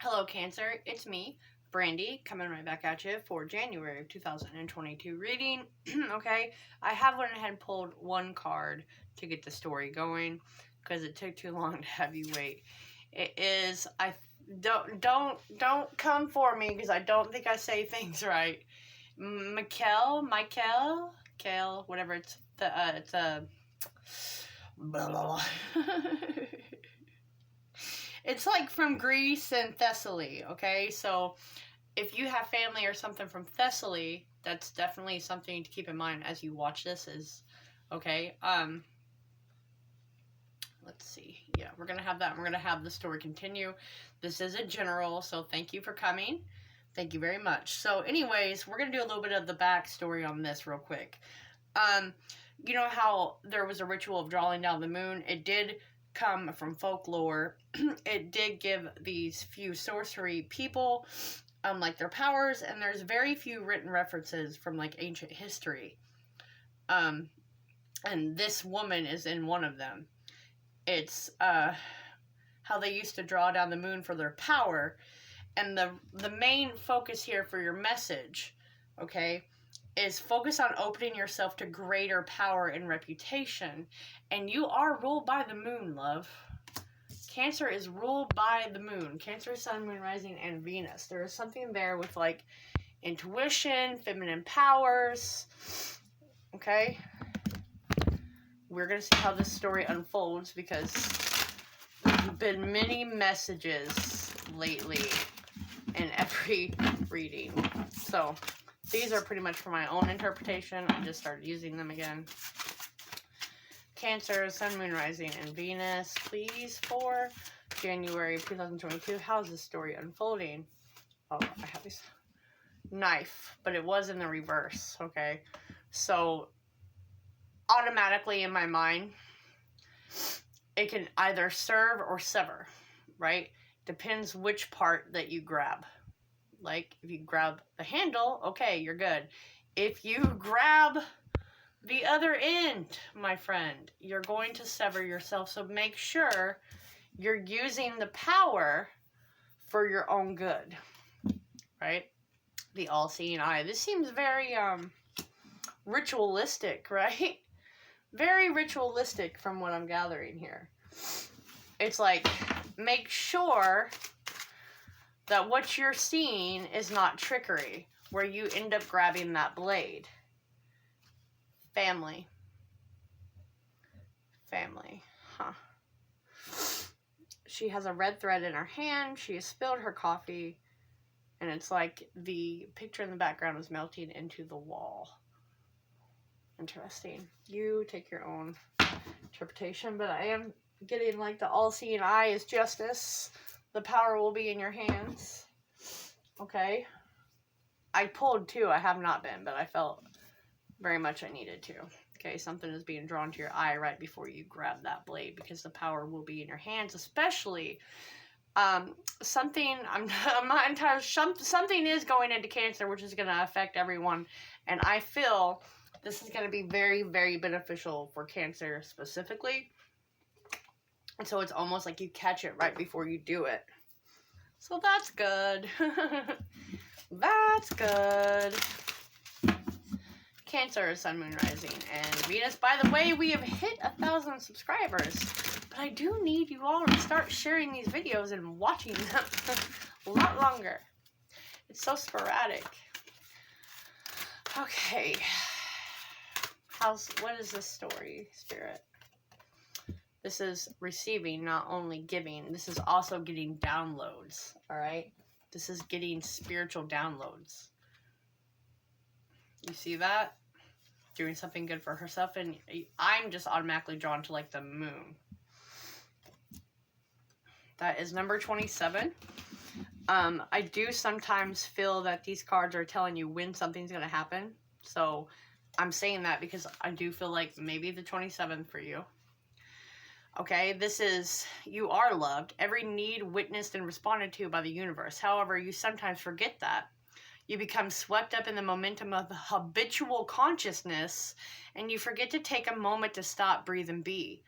Hello, Cancer. It's me, Brandy, coming right back at you for January of 2022 reading. Okay, I have went ahead and pulled one card to get the story going because it took too long to have you wait. It is don't come for me because I don't think I say things right. Michael, Kale, whatever. It's a. Blah, blah, blah. It's like from Greece and Thessaly, okay? So if you have family or something from Thessaly, that's definitely something to keep in mind as you watch this is okay. Let's see. Yeah, we're gonna have that. We're gonna have the story continue. This is a general, so thank you for coming. Thank you very much. So anyways, we're gonna do a little bit of the backstory on this real quick. You know how there was a ritual of drawing down the moon? It did come from folklore. It did give these few sorcery people like their powers, and there's very few written references from like ancient history. And this woman is in one of them. It's how they used to draw down the moon for their power, and the main focus here for your message, okay, is focus on opening yourself to greater power and reputation. And you are ruled by the moon, love. Cancer is ruled by the moon. Cancer, sun, moon, rising, and Venus. There is something there with like intuition, feminine powers. Okay? We're going to see how this story unfolds because there's been many messages lately in every reading. So these are pretty much for my own interpretation. I just started using them again. Cancer, sun, moon, rising, and Venus, please, for January 2022. How's this story unfolding? Oh, I have this knife, but it was in the reverse, okay? So, automatically in my mind, it can either serve or sever, right? Depends which part that you grab. Like, if you grab the handle, okay, you're good. If you grab the other end, my friend, you're going to sever yourself. So make sure you're using the power for your own good, right? The all-seeing eye. This seems very ritualistic, right? Very ritualistic from what I'm gathering here. It's like, make sure that what you're seeing is not trickery, where you end up grabbing that blade. Family. Huh. She has a red thread in her hand. She has spilled her coffee. And it's like the picture in the background is melting into the wall. Interesting. You take your own interpretation. But I am getting like the all-seeing eye is justice. The power will be in your hands. Okay. I pulled two. I have not been. But I felt very much I needed to. Okay, something is being drawn to your eye right before you grab that blade because the power will be in your hands, especially something, I'm not entirely, something is going into Cancer, which is going to affect everyone, and I feel this is going to be very, very beneficial for Cancer specifically, and so it's almost like you catch it right before you do it. So that's good. That's good. Cancer, sun, moon, rising, and Venus. By the way, we have hit 1,000 subscribers, but I do need you all to start sharing these videos and watching them a lot longer. It's so sporadic. Okay. What is this story, Spirit? This is receiving, not only giving. This is also getting downloads, alright? This is getting spiritual downloads. You see that? Doing something good for herself, and I'm just automatically drawn to like the moon. That is number 27. I do sometimes feel that these cards are telling you when something's going to happen. So I'm saying that because I do feel like maybe the 27th for you. Okay, this is, you are loved. Every need witnessed and responded to by the universe. However, you sometimes forget that. You become swept up in the momentum of habitual consciousness, and you forget to take a moment to stop, breathe, and be.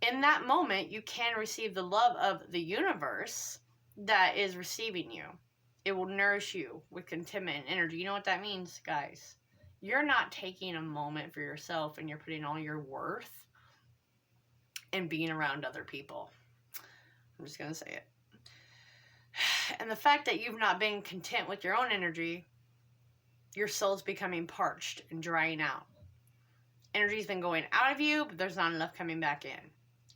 In that moment, you can receive the love of the universe, that is receiving you. It will nourish you with contentment and energy. You know what that means, guys? You're not taking a moment for yourself and you're putting all your worth in being around other people. I'm just going to say it. And the fact that you've not been content with your own energy, your soul's becoming parched and drying out. Energy's been going out of you, but there's not enough coming back in.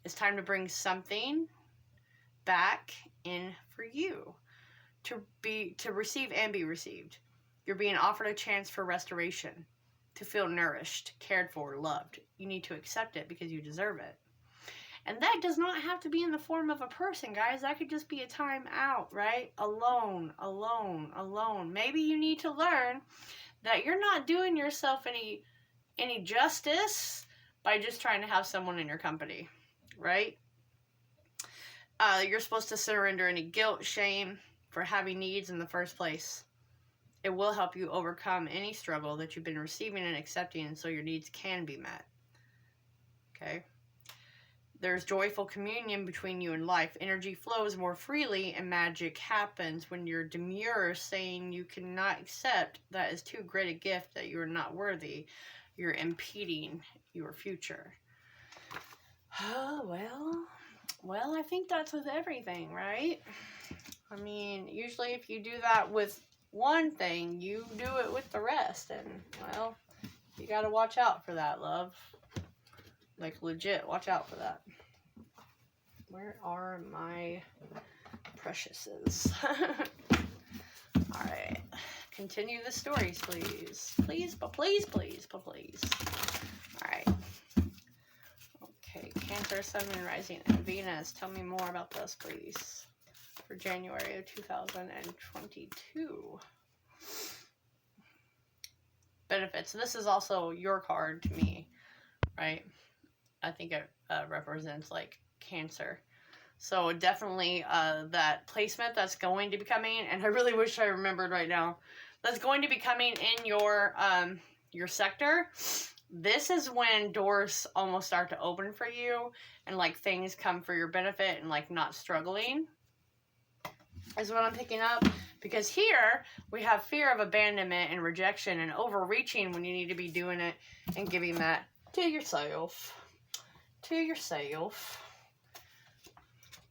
It's time to bring something back in for you to receive and be received. You're being offered a chance for restoration, to feel nourished, cared for, loved. You need to accept it because you deserve it. And that does not have to be in the form of a person, guys. That could just be a time out, right? Alone. Maybe you need to learn that you're not doing yourself any justice by just trying to have someone in your company, right? You're supposed to surrender any guilt, shame for having needs in the first place. It will help you overcome any struggle that you've been receiving and accepting, and so your needs can be met. Okay? There's joyful communion between you and life. Energy flows more freely, and magic happens when you're demure, saying you cannot accept that is too great a gift, that you are not worthy. You're impeding your future. Oh, well, I think that's with everything, right? I mean, usually if you do that with one thing, you do it with the rest, and, well, you gotta watch out for that, love. Like, legit, watch out for that. Where are my preciouses? Alright. Continue the stories, please. Please. Alright. Okay. Cancer, Sun, Moon, Rising, and Venus. Tell me more about this, please. For January of 2022. Benefits. This is also your card to me, right? I think it represents like Cancer. So definitely that placement that's going to be coming, and I really wish I remembered right now, that's going to be coming in your sector. This is when doors almost start to open for you, and like things come for your benefit, and like not struggling is what I'm picking up. Because here we have fear of abandonment and rejection and overreaching when you need to be doing it and giving that to yourself.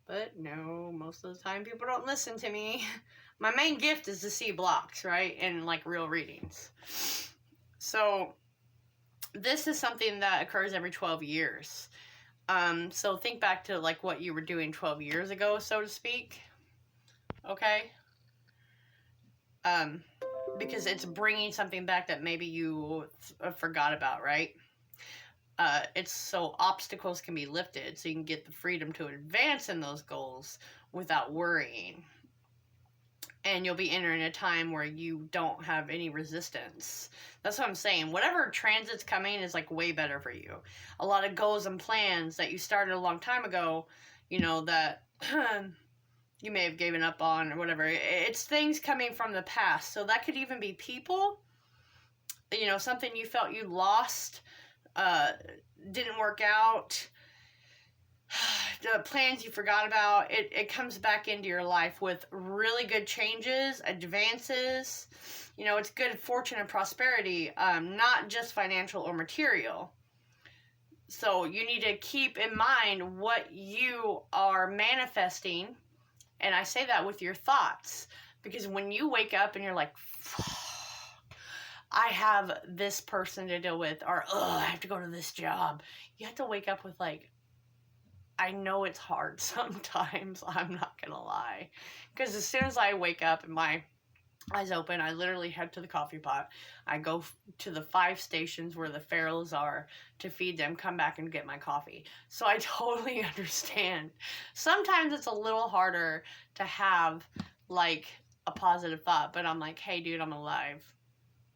But no, most of the time people don't listen to me. My main gift is to see blocks, right? And like real readings. So this is something that occurs every 12 years. So think back to like what you were doing 12 years ago, so to speak. Okay? Because it's bringing something back that maybe you forgot about, right? It's so obstacles can be lifted, so you can get the freedom to advance in those goals without worrying. And you'll be entering a time where you don't have any resistance. That's what I'm saying. Whatever transit's coming is like way better for you. A lot of goals and plans that you started a long time ago, you know, that you may have given up on or whatever. It's things coming from the past. So that could even be people, you know, something you felt you lost, didn't work out, the plans you forgot about. It comes back into your life with really good changes, advances. You know, it's good fortune and prosperity, not just financial or material. So you need to keep in mind what you are manifesting. And I say that with your thoughts, because when you wake up and you're like, I have this person to deal with, or I have to go to this job, you have to wake up with like, I know it's hard sometimes, I'm not gonna lie. Because as soon as I wake up and my eyes open, I literally head to the coffee pot. I go to the 5 stations where the ferals are to feed them, come back and get my coffee. So I totally understand. Sometimes it's a little harder to have like a positive thought, but I'm like, hey dude, I'm alive.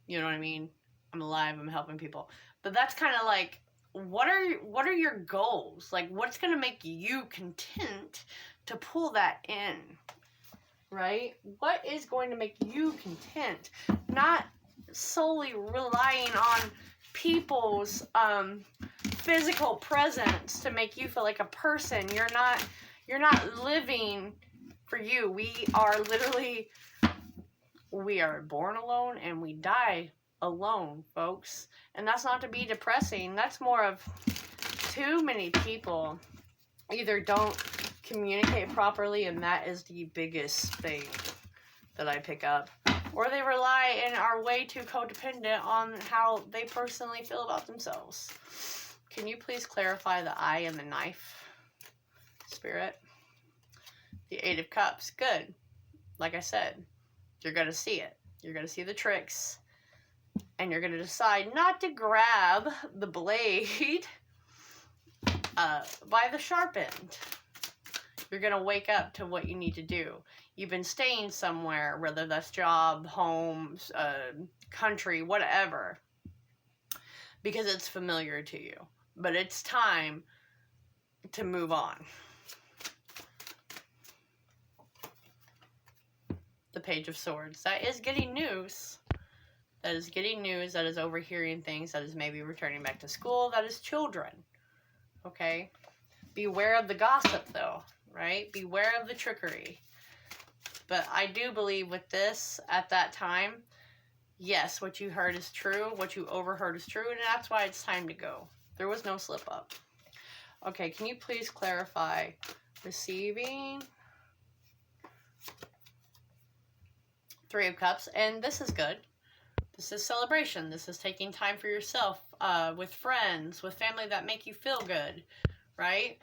You know what I mean? I'm alive, I'm helping people. But that's kind of like, what are your goals? Like, what's going to make you content to pull that in? Right? What is going to make you content? Not solely relying on people's physical presence to make you feel like a person. You're not living For you, we are literally, we are born alone and we die alone, folks. And that's not to be depressing. That's more of too many people either don't communicate properly, and that is the biggest thing that I pick up, or they rely and are way too codependent on how they personally feel about themselves. Can you please clarify the eye and the knife, Spirit? The Eight of Cups. Good. Like I said, you're going to see it. You're going to see the tricks, and you're going to decide not to grab the blade by the sharp end. You're going to wake up to what you need to do. You've been staying somewhere, whether that's job, home, country, whatever, because it's familiar to you. But it's time to move on. The Page of Swords. That is getting news. That is getting news. That is overhearing things. That is maybe returning back to school. That is children. Okay? Beware of the gossip, though. Right? Beware of the trickery. But I do believe with this, at that time, yes, what you heard is true. What you overheard is true. And that's why it's time to go. There was no slip up. Okay, can you please clarify receiving? Three of Cups. And this is good. This is celebration. This is taking time for yourself, with friends, with family that make you feel good, right?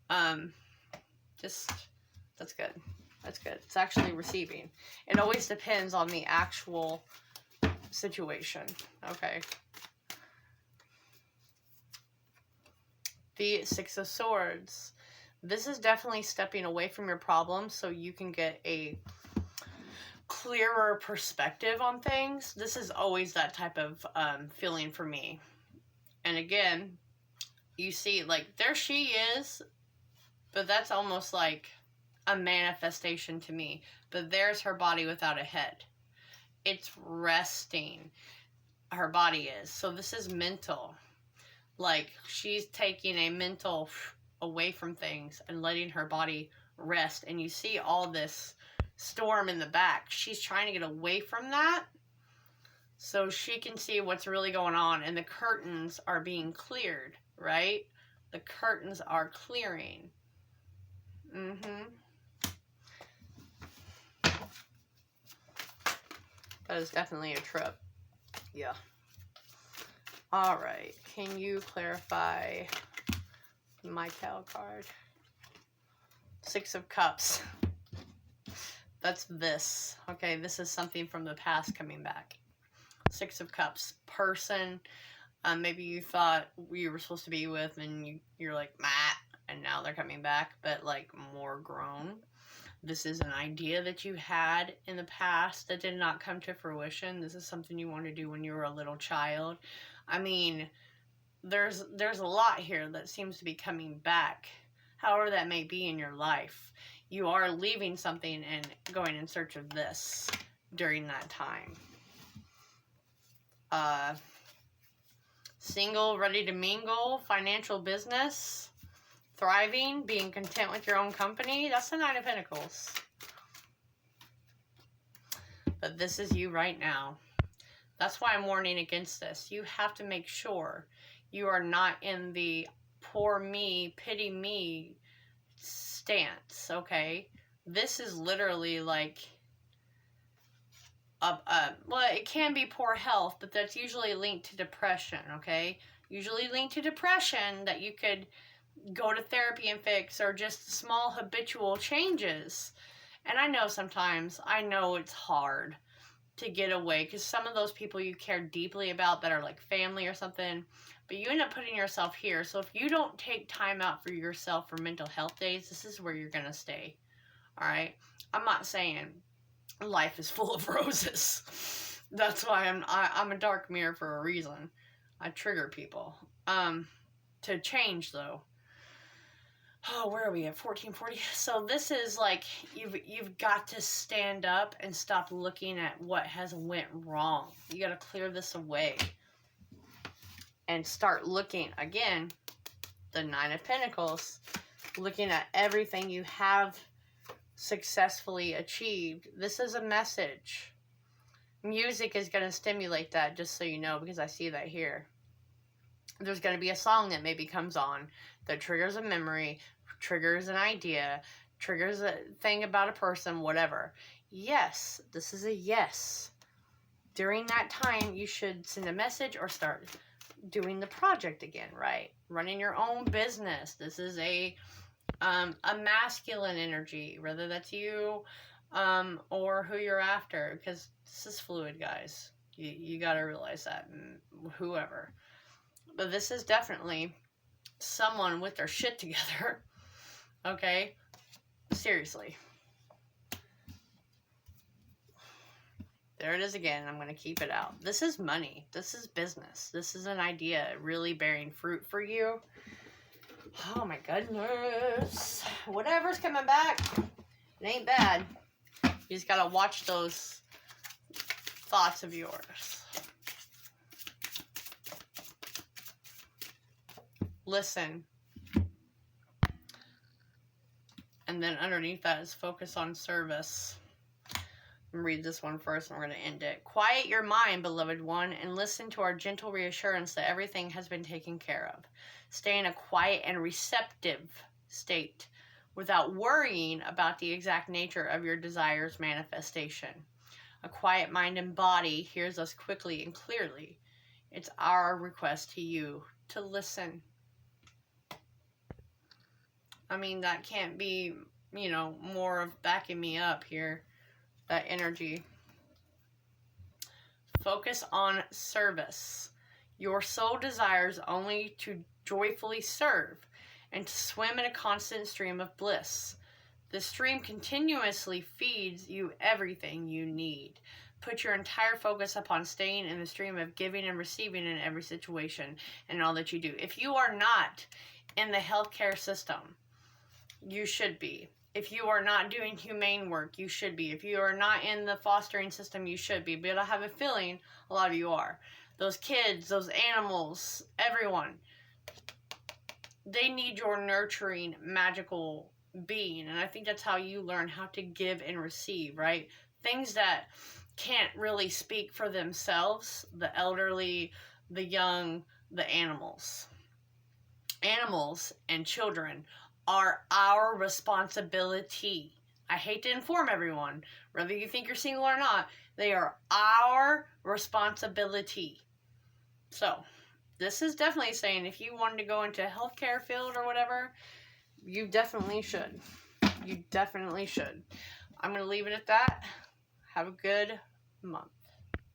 That's good. That's good. It's actually receiving. It always depends on the actual situation. Okay. The Six of Swords. This is definitely stepping away from your problems so you can get a clearer perspective on things. This is always that type of feeling for me. And again, you see, like, there she is, but that's almost like a manifestation to me. But there's her body without a head. It's resting. Her body is. So this is mental. Like, she's taking a mental away from things and letting her body rest. And you see all this storm in the back. She's trying to get away from that so she can see what's really going on. And the curtains are being cleared, right? The curtains are clearing. That is definitely a trip. Yeah. All right. Can you clarify my Cal card? Six of Cups. That's this. Okay, this is something from the past coming back. Six of Cups. Person. Maybe you thought you were supposed to be with, and you're like, Matt, and now they're coming back, but like more grown. This is an idea that you had in the past that did not come to fruition. This is something you wanted to do when you were a little child. I mean, there's a lot here that seems to be coming back, however that may be in your life. You are leaving something and going in search of this during that time. Single, ready to mingle, financial business, thriving, being content with your own company. That's the Nine of Pentacles. But this is you right now. That's why I'm warning against this. You have to make sure you are not in the poor me, pity me stance, okay? This is literally like, well, it can be poor health, but that's usually linked to depression, okay? Usually linked to depression that you could go to therapy and fix, or just small habitual changes. And I know sometimes, I know it's hard to get away, because some of those people you care deeply about that are like family or something, but you end up putting yourself here. So if you don't take time out for yourself for mental health days, this is where you're going to stay. All right? I'm not saying life is full of roses. That's why I'm a dark mirror for a reason. I trigger people. To change, though. Oh, where are we at? 1440. So this is like, you've got to stand up and stop looking at what has went wrong. You got to clear this away and start looking, again, the Nine of Pentacles, looking at everything you have successfully achieved. This is a message. Music is going to stimulate that, just so you know, because I see that here. There's going to be a song that maybe comes on that triggers a memory, triggers an idea, triggers a thing about a person, whatever. Yes, this is a yes. During that time, you should send a message or start doing the project again, right? Running your own business. This is a masculine energy, whether that's you or who you're after, because this is fluid, guys. You got to realize that, and whoever. But this is definitely someone with their shit together, okay? Seriously. There it is again. I'm going to keep it out. This is money. This is business. This is an idea really bearing fruit for you. Oh my goodness. Whatever's coming back, it ain't bad. You just got to watch those thoughts of yours. Listen. And then underneath that is focus on service. Read this one first and we're going to end it. Quiet your mind, beloved one, and listen to our gentle reassurance that everything has been taken care of. Stay in a quiet and receptive state without worrying about the exact nature of your desire's manifestation. A quiet mind and body hears us quickly and clearly. It's our request to you to listen. I mean, that can't be, more of backing me up here. That energy. Focus on service. Your soul desires only to joyfully serve and to swim in a constant stream of bliss. The stream continuously feeds you everything you need. Put your entire focus upon staying in the stream of giving and receiving in every situation and all that you do. If you are not in the healthcare system, you should be. If you are not doing humane work, you should be. If you are not in the fostering system, you should be. But I have a feeling a lot of you are. Those kids, those animals, everyone, they need your nurturing, magical being. And I think that's how you learn how to give and receive, right? Things that can't really speak for themselves, the elderly, the young, the animals. Animals and children are our responsibility. I hate to inform everyone, whether you think you're single or not, they are our responsibility. So, this is definitely saying if you wanted to go into a healthcare field or whatever, you definitely should. You definitely should. I'm going to leave it at that. Have a good month.